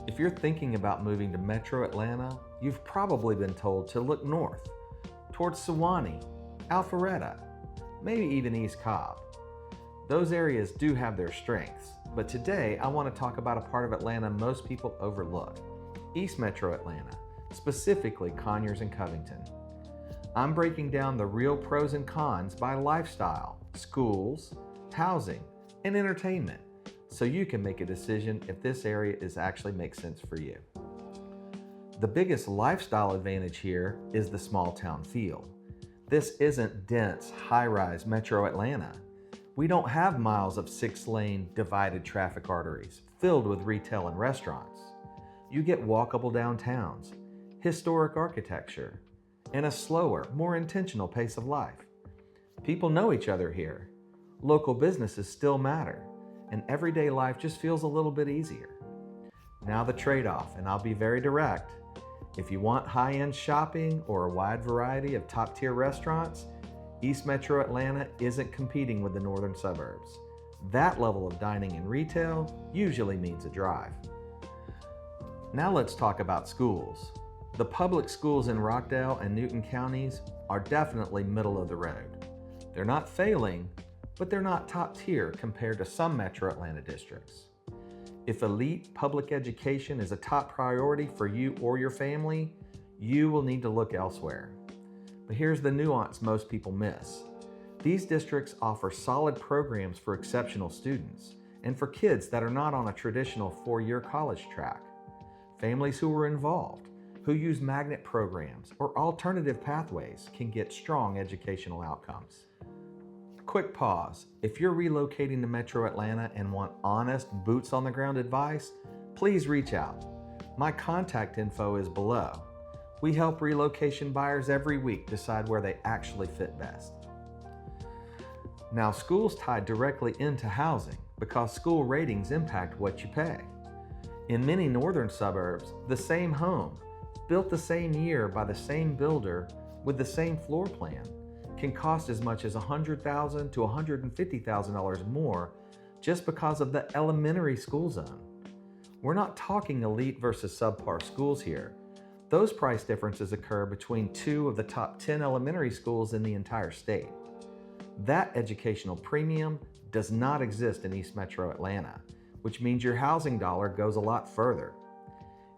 If you're thinking about moving to Metro Atlanta, you've probably been told to look north, towards Sewanee, Alpharetta, maybe even East Cobb. Those areas do have their strengths, but today I want to talk about a part of Atlanta most people overlook, East Metro Atlanta, specifically Conyers and Covington. I'm breaking down the real pros and cons by lifestyle, schools, housing, and entertainment, so you can make a decision if this area actually makes sense for you. The biggest lifestyle advantage here is the small town feel. This isn't dense, high-rise Metro Atlanta. We don't have miles of 6-lane divided traffic arteries filled with retail and restaurants. You get walkable downtowns, historic architecture, and a slower, more intentional pace of life. People know each other here. Local businesses still matter, and everyday life just feels a little bit easier. Now the trade-off, and I'll be very direct. If you want high-end shopping or a wide variety of top-tier restaurants, East Metro Atlanta isn't competing with the northern suburbs. That level of dining and retail usually means a drive. Now let's talk about schools. The public schools in Rockdale and Newton counties are definitely middle of the road. They're not failing, but they're not top tier compared to some Metro Atlanta districts. If elite public education is a top priority for you or your family, you will need to look elsewhere. But here's the nuance most people miss. These districts offer solid programs for exceptional students and for kids that are not on a traditional 4-year college track. Families who are involved, who use magnet programs or alternative pathways can get strong educational outcomes. Quick pause. If you're relocating to Metro Atlanta and want honest, boots on the ground advice, please reach out. My contact info is below. We help relocation buyers every week decide where they actually fit best. Now, schools tie directly into housing because school ratings impact what you pay. In many northern suburbs, the same home, built the same year by the same builder with the same floor plan, can cost as much as $100,000 to $150,000 more just because of the elementary school zone. We're not talking elite versus subpar schools here. Those price differences occur between 2 of the top 10 elementary schools in the entire state. That educational premium does not exist in East Metro Atlanta, which means your housing dollar goes a lot further.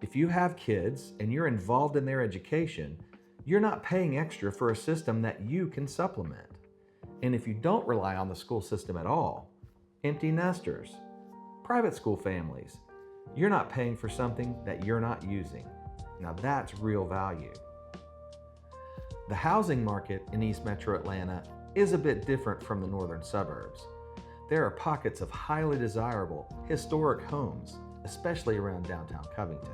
If you have kids and you're involved in their education, you're not paying extra for a system that you can supplement. And if you don't rely on the school system at all, empty nesters, private school families, you're not paying for something that you're not using. Now that's real value. The housing market in East Metro Atlanta is a bit different from the northern suburbs. There are pockets of highly desirable, historic homes, especially around downtown Covington.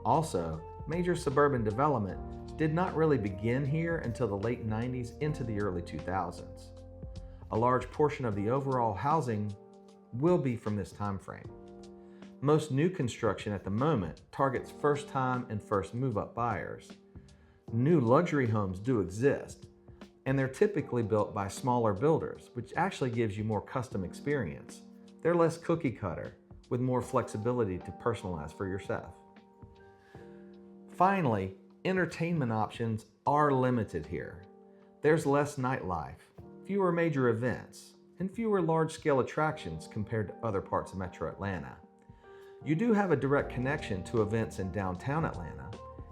Also, major suburban development did not really begin here until the late 90s into the early 2000s. A large portion of the overall housing will be from this time frame. Most new construction at the moment targets first-time and first move-up buyers. New luxury homes do exist, and they're typically built by smaller builders, which actually gives you more custom experience. They're less cookie cutter, with more flexibility to personalize for yourself. Finally, entertainment options are limited here. There's less nightlife, fewer major events, and fewer large-scale attractions compared to other parts of Metro Atlanta. You do have a direct connection to events in downtown Atlanta.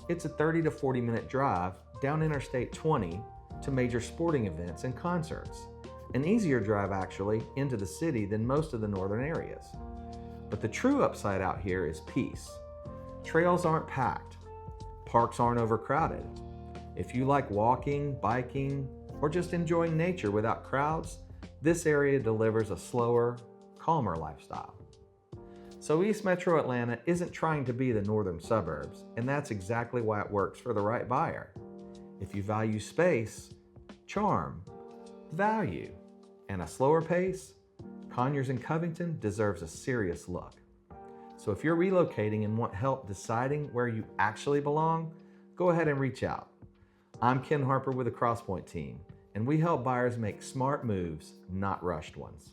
It's a 30 to 40-minute drive down Interstate 20 to major sporting events and concerts. An easier drive, actually, into the city than most of the northern areas. But the true upside out here is peace. Trails aren't packed. Parks aren't overcrowded. If you like walking, biking, or just enjoying nature without crowds, this area delivers a slower, calmer lifestyle. So East Metro Atlanta isn't trying to be the northern suburbs, and that's exactly why it works for the right buyer. If you value space, charm, value, and a slower pace, Conyers and Covington deserves a serious look. So if you're relocating and want help deciding where you actually belong, go ahead and reach out. I'm Ken Harper with the Crosspoint team, and we help buyers make smart moves, not rushed ones.